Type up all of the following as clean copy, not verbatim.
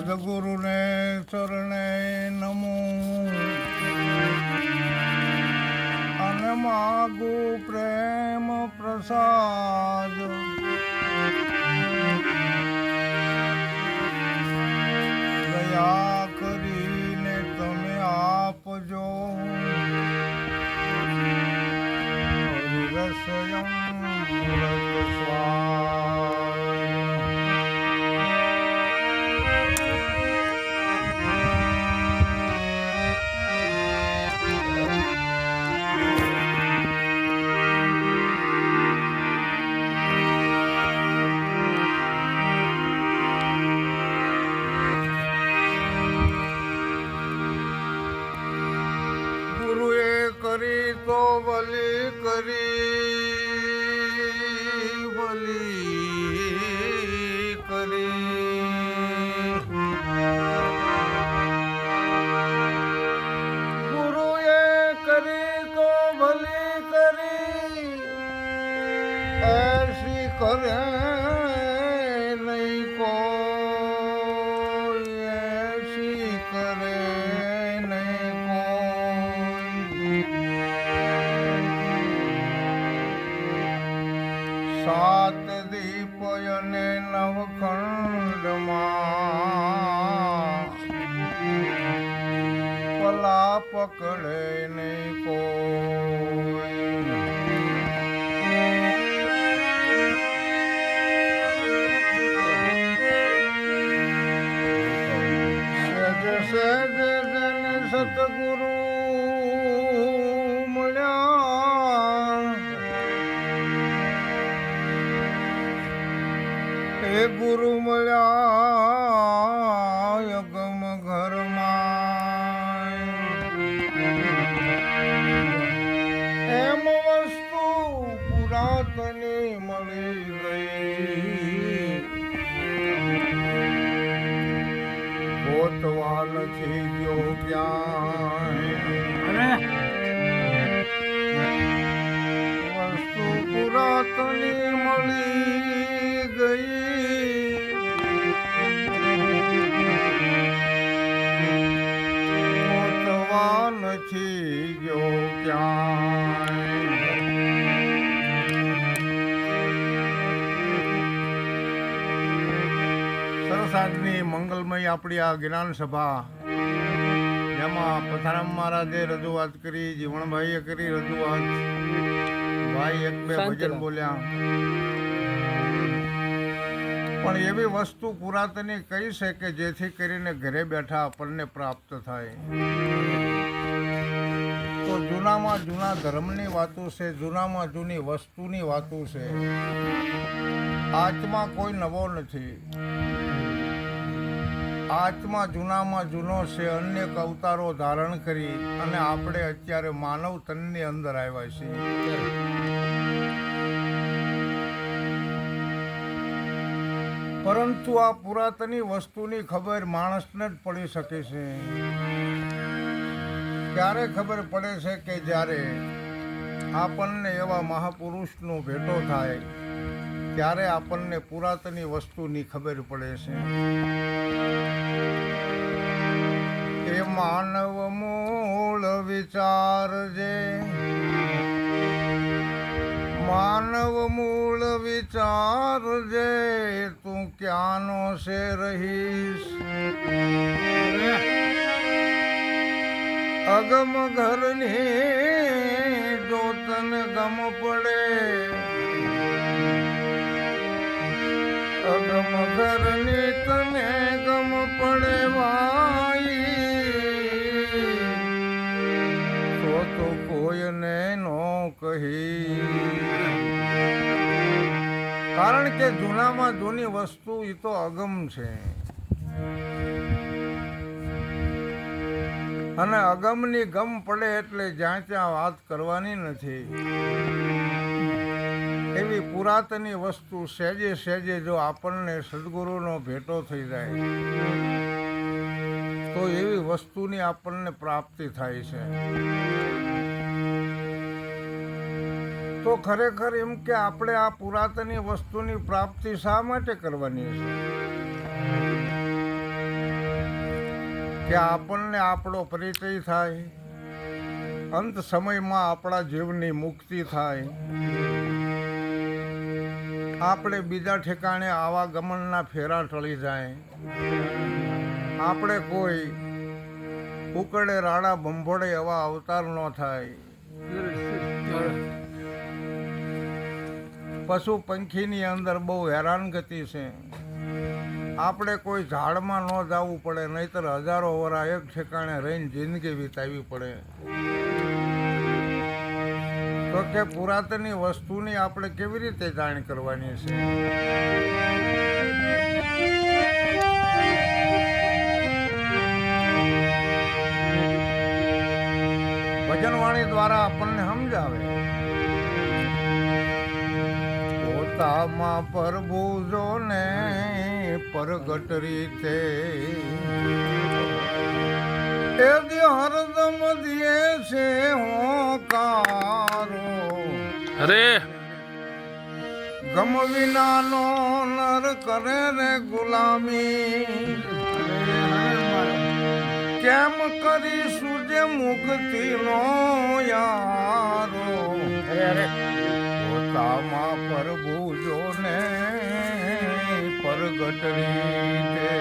સદગુરુને ચરણે નમો અને માગુ પ્રેમ પ્રસાદ દયા કરીને તમે આપજો હરિરસયમ મૂળત તો બલી કરી ગુરુએ કરી તો ભલી કરી એસી કરે નહીં કોઈ એસી કરે નહીં સાત દીપ અને નવખંડમાં પલા પકડે નહીં કોઈ સજ સજ જન સતગુરુ ગુરુ મળ્યા યગમ ઘરમાં એમ વસ્તુ પુરાતની મળી ગઈ ગોતવા નથી ગયો ક્યાં વસ્તુ પુરાતની મળી ગઈ નથી ગયો ક્યાંય સરસ આજની મંગલમય આપણી આ જ્ઞાન સભા જેમાં પથારામ મહારાજે રજૂઆત કરી, જીવણભાઈએ કરી રજૂઆત, ભાઈ એક બે ભજન બોલ્યા, પણ એવી વસ્તુ પુરાતની કઈ છે કે જેથી કરીને ઘરે બેઠા આપણને પ્રાપ્ત થાય. તો જૂનામાં જૂના ધર્મની વાતો છે, જૂનામાં જૂની વસ્તુની વાતો છે. આત્મા કોઈ નવો નથી, આત્મા જૂનામાં જૂનો છે. અનેક અવતારો ધારણ કરી અને આપણે અત્યારે માનવ તનની અંદર આવ્યા છીએ. પરંતુ આ પુરાતની વસ્તુની ખબર માણસને જ પડી શકે છે. ક્યારે ખબર પડે છે કે જ્યારે આપણને એવા મહાપુરુષનો ભેટો થાય ત્યારે આપણને પુરાતની વસ્તુની ખબર પડે છે. એ માનવ મૂળ વિચારજે, માનવ મૂળ વિચારજે, તું ક્યાંનો છે રહીશ. અગમ ઘરની જો તને ગમ પડે, અગમ ઘરની તને ગમ પડે ભાઈ, તો કોઈને નો કહી. કારણ કે જૂનામાં જૂની વસ્તુ એ તો અગમ છે અને અગમની ગમ પડે એટલે જ્યાં ત્યાં વાત કરવાની નથી. એવી પુરાતની વસ્તુ સહેજે સહેજે જો આપણને સદગુરુનો ભેટો થઈ જાય તો એવી વસ્તુની આપણને પ્રાપ્તિ થાય છે. તો ખરેખર એમ કે આપણે આ પુરાતની વસ્તુની પ્રાપ્તિ શા માટે કરવાની છે? કે આપણને આપણો પરિચય થાય, અંત સમયમાં આપણા જીવની મુક્તિ થાય, આપણે બીજા ઠેકાણે આવાગમનના ફેરા ટળી જાય, આપણે કોઈ ઉકળે રાડા બંભોળે એવા અવતાર ન થાય, પશુ પંખીની અંદર બહુ હેરાનગતિ છે, આપણે કોઈ ઝાડમાં ન જવું પડે, નહીતર હજારો વર્ષ એક ઠેકાણે રહીને જિંદગી વિતાવવી પડે. તો કે પુરાતનની વસ્તુની આપણે કેવી રીતે જાણ કરવાની છે? ભજનવાણી દ્વારા આપણને સમજાવે. પોતામાં પ્રભુ જોને પરગટ રીતે એ હરદમ દિએ છે હોકારો. અરે ગમ વિનાનો નર કરે રે ગુલામી, કેમ કરીશું જે મુક્તિ નો યારો. પોતામાં પ્રભુ જોને પરગટ રીતે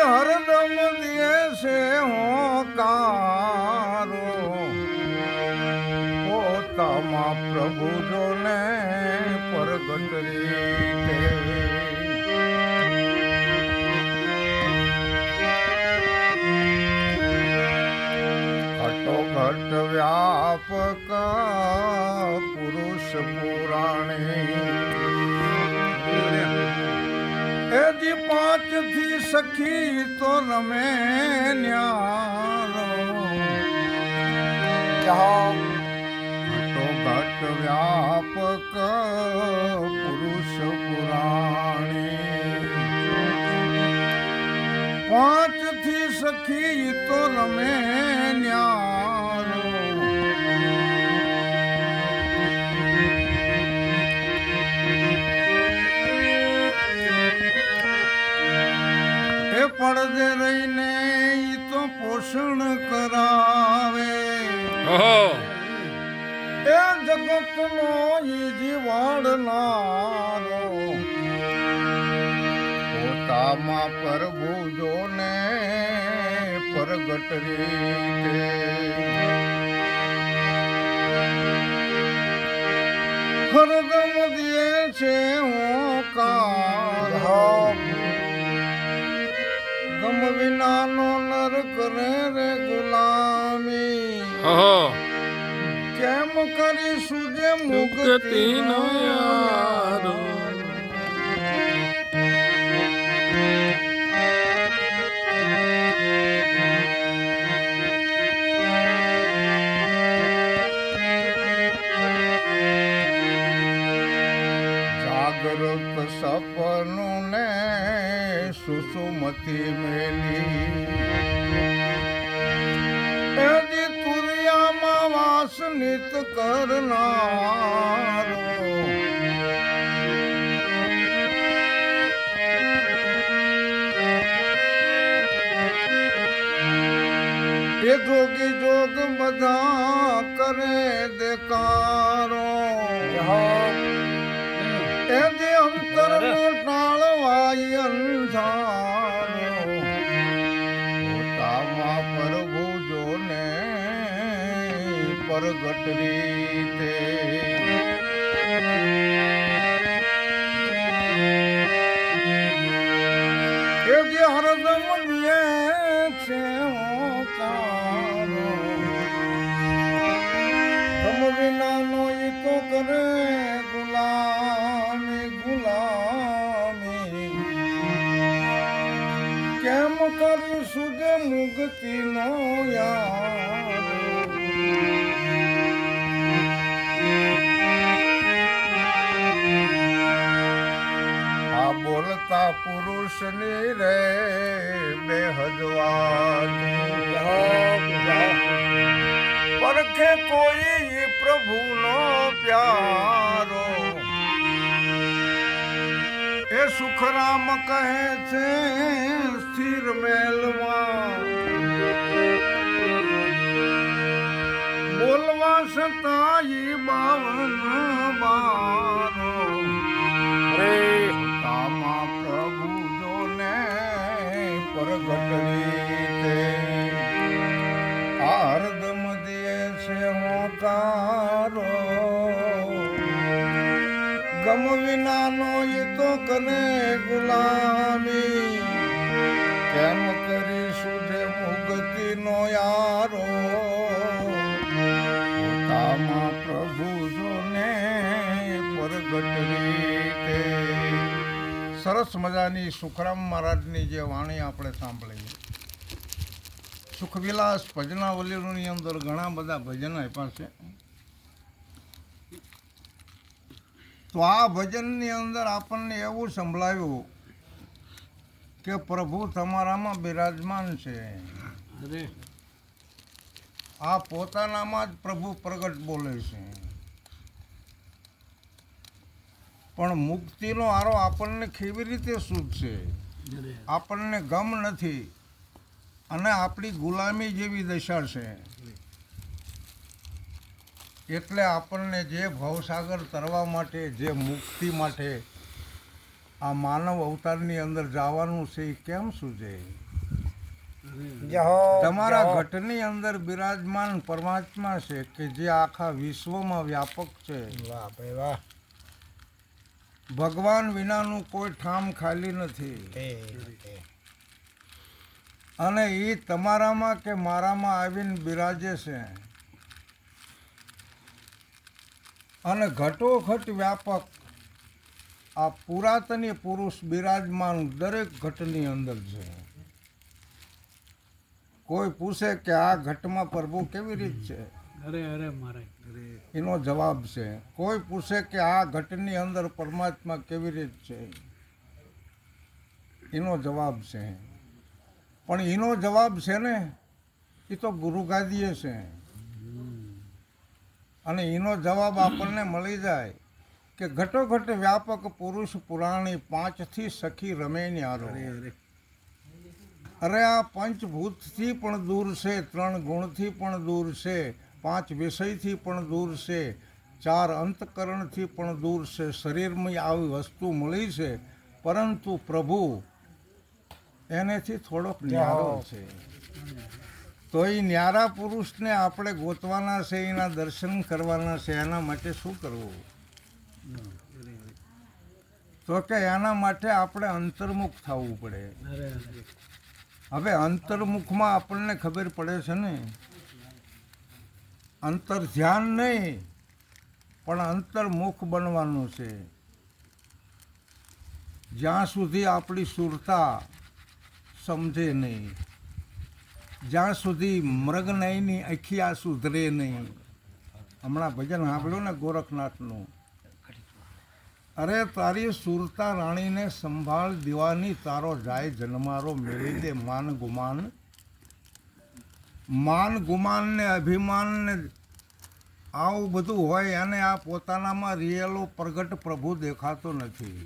હરદમ દિએ છે હોકારો. પોતામાં પ્રભુ જોને પરગટ રીતે ઘટ વ્યાપક પુરુષ પુરાણી એજી 5 થી સખી તો રમે ન્યારો. ઘટ વ્યાપક પુરુષ પુરાણી 5 થી સખી તો રમે ન્યારો. એ પડદે રહીને ઈ તો પોષણ કરાવે, એ જગતનો ઈ જીવાડનારો. પોતામાં પ્રભુ જોને પરગટ રીતે હરદમ દિએ છે હોકાર. ગમ વિનાનો નર કરે રે ગુલામી, કેમ કરીશું જે મુક્તિ નો યારો. જાગૃત સપનું ને સુસુમતી મેલી એજી તુરિયામાં વાસ નિત કરનારો. એ જોગી જોગ બધા કરે દેકારો. એ જે અંતર નો ટાળવાય અંધારો. પોતામાં પ્રભુ જોને પરગટ રીતે એ જે હરદમ દિએ છે હોકારો. ગમ વિનાનો ઈ તો કરે ગુલામી ગુલામી, કેમ કરીશું જે મુક્તિ નો યારો. આ બોલતા પુરુષની રે બેહદવાની, પરખે કોઈ પ્રભુનો પ્યારો. એ સુખરામ કહે છે સ્થિર મેલમાં બોલવા સતાઈ 52 બારો તામાં પ્રભુ જોને પરગટલી તે આર્દમ દે છે હોકારો ગમ વિનાનો એ તો કરે ગુલામી કેમ કરીશું જે મુક્તિનો યારો તામાં પ્રભુ જોને પરગટલી તે સરસ મજાની સુખરામ મહારાજની જે વાણી આપણે સાંભળી સુખવિલાસ ભજનાવલીની અંદર ઘણા બધા ભજન આપ્યા છે. તો આ ભજનની અંદર આપણને એવું સંભળાયું કે પ્રભુ તમારામાં બિરાજમાન છે. આ પોતાનામાં જ પ્રભુ પ્રગટ બોલે છે. પણ મુક્તિનો આરો આપણને કેવી રીતે સૂઝશે? આપણને ગમ નથી અને આપણી ગુલામી જેવી દશા છે. એટલે આપણને જે ભવસાગર તરવા માટે જે મુક્તિ માટે આ માનવ અવતારની અંદર જવાનું છે એ કેમ સૂઝે? તમારા ઘટની અંદર બિરાજમાન પરમાત્મા છે કે જે આખા વિશ્વમાં વ્યાપક છે. ભગવાન વિનાનું કોઈ ઠામ ખાલી નથી. અને એ તમારામાં કે મારામાં આવીને બિરાજે છે. અને ઘટોઘટ વ્યાપક આ પુરાતની પુરુષ બિરાજમાન દરેક ઘટની અંદર છે. કોઈ પૂછે કે આ ઘટમાં પ્રભુ કેવી રીત છે? એનો જવાબ છે. કોઈ પૂછે કે આ ઘટની અંદર પરમાત્મા કેવી રીત છે? એનો જવાબ છે. પણ એનો જવાબ છે ને એ તો ગુરુગાદીએ છે. અને એનો જવાબ આપણને મળી જાય કે ઘટોઘટ વ્યાપક પુરુષ પુરાણી 5થી સખી રમે ન્યારો. અરે આ પંચભૂતથી પણ દૂર છે, 3 ગુણથી પણ દૂર છે, 5 વિષયથી પણ દૂર છે, 4 અંતકરણથી પણ દૂર છે. શરીરમાં આવી વસ્તુ મળી છે પરંતુ પ્રભુ એનેથી થોડોક ન્યારો છે. તો એ ન્યારા પુરુષને આપણે ગોતવાના છે, એના દર્શન કરવાના છે. એના માટે શું કરવું? તો કે એના માટે આપણે અંતર્મુખ થવું પડે. હવે અંતર્મુખમાં આપણને ખબર પડે છે ને, અંતર ધ્યાન નહીં પણ અંતર્મુખ બનવાનું છે. જ્યાં સુધી આપણી સુરતા સમજે નહીં, જ્યાં સુધી મૃગનયની અખિયા સુધરે નહીં. હમણાં ભજન સાંભળ્યું ને ગોરખનાથનું, અરે તારી સુરતા રાણીને સંભાળ દીવાની, તારો જાય જન્મારો મેળવી દે માન ગુમાન. માન ગુમાન ને અભિમાન ને આવું બધું હોય અને આ પોતાનામાં રિયેલો પ્રગટ પ્રભુ દેખાતો નથી.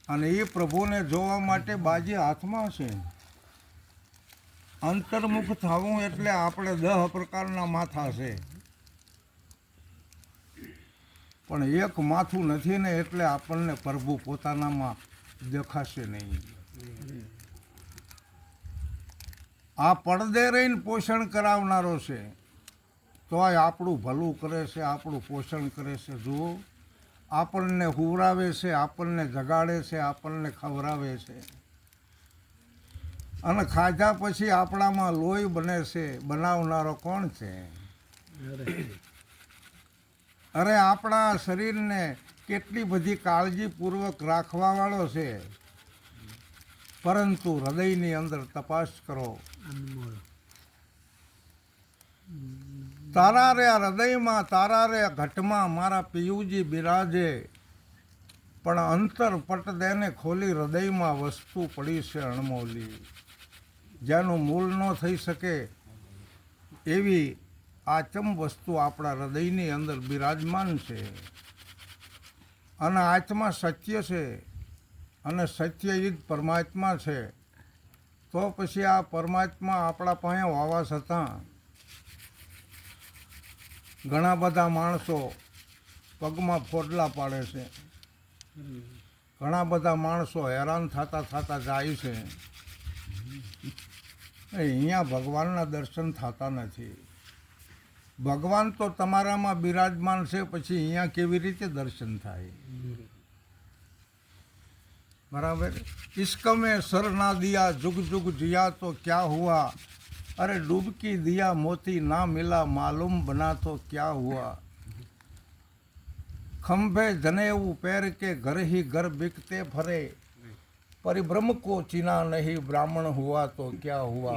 અને એ પ્રભુને જોવા માટે બાજી હાથમાં છે. અંતર્મુખ થવું એટલે આપણે 10 પ્રકારના માથા છે, પણ એક માથું નથી ને એટલે આપણને પ્રભુ પોતાનામાં દેખાશે નહીં. આ પડદે રહીને પોષણ કરાવનારો છે, તોય આપણું ભલું કરે છે, આપણું પોષણ કરે છે. જુઓ, આપણને હુવરાવે છે, આપણને જગાડે છે, આપણને ખવડાવે છે. અને ખાધા પછી આપણામાં લોહી બને છે. બનાવનારો કોણ છે? અરે આપણા શરીરને કેટલી બધી કાળજીપૂર્વક રાખવાવાળો છે, પરંતુ હૃદયની અંદર તપાસ કરો. તારા રે હૃદયમાં, તારા રે ઘટમાં મારા પિયુજી બિરાજે, પણ અંતર પટ દેને ખોલી હૃદયમાં વસ્તુ પડી છે અણમોલી. જેનું મૂળ ન થઈ શકે એવી આચમ વસ્તુ આપણા હૃદયની અંદર બિરાજમાન છે. અને આત્મા સત્ય છે અને સત્ય એ જ પરમાત્મા છે, તો પછી આ પરમાત્મા આપણા પાસે હોવા છતાં ઘણા બધા માણસો પગમાં ફોડલા પાડે છે, ઘણા બધા માણસો હેરાન થતા જાય છે. અહીંયા ભગવાનના દર્શન થતા નથી. ભગવાન તો તમારામાં બિરાજમાન છે, પછી અહીંયા કેવી રીતે દર્શન થાય? बराबर. इश्क में सर ना दिया जुग जुग जिया तो क्या हुआ, अरे डूबकी दिया मोती ना मिला मालूम बना तो क्या हुआ. खंभे जनेऊ पैर के घर ही घर बिकते फरे, परिभ्रम को चिना नहीं ब्राह्मण हुआ तो क्या हुआ.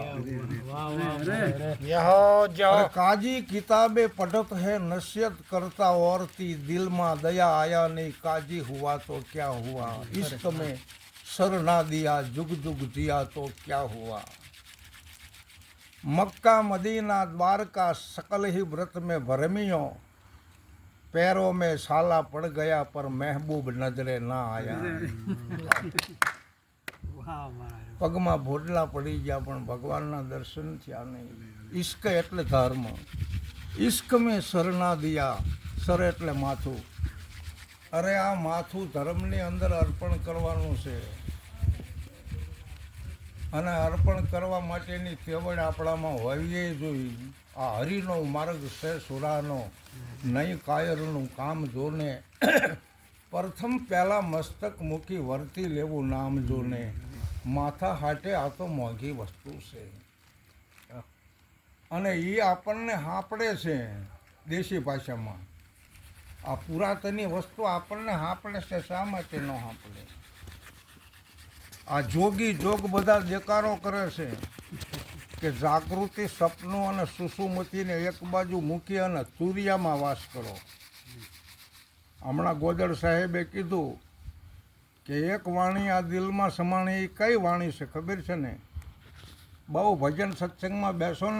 अरे काजी किताबे पढ़त है नसीहत करता औरती, दिल में दया आया नहीं काजी हुआ तो क्या हुआ. इश्क में सर ना दिया जुग जुग जिया तो क्या हुआ. मक्का मदीना द्वारका सकल ही व्रत में भरमियों, पैरों में साला पड़ गया पर महबूब नजरे ना आया. પગમાં ભોડલા પડી ગયા પણ ભગવાનના દર્શન થયા નહીં. ઈશ્ક એટલે ધર્મ. ઈશ્ક મેં સર ના દિયા, સર એટલે માથું. અરે આ માથું ધર્મની અંદર અર્પણ કરવાનું છે, અને અર્પણ કરવા માટેની તેવડ આપણામાં હોવી જોઈએ. આ હરિનો માર્ગ છે સુરાનો, નહીં કાયરનું કામ જોને. પ્રથમ પહેલાં મસ્તક મૂકી વર્તી લેવું નામ જોને. માથા હાટે આ તો મોંઘી વસ્તુ છે, અને એ આપણને હાંપડે છે. દેશી ભાષામાં આ પુરાતની વસ્તુ આપણને હાંપડે છે. શા માટે ન હાંપડે? આ જોગી જોગ બધા દેકારો કરે છે કે જાગૃતિ, સપનું અને સુસુમતીને એક બાજુ મૂકી અને તુરિયામાં વાસ કરો. હમણાં ગોદડ સાહેબે કીધું કે એક વાણી આ દિલમાં સમાણી. એ કઈ વાણી છે ખબર છે ને? બહુ ભજન સત્સંગમાં બેસો ને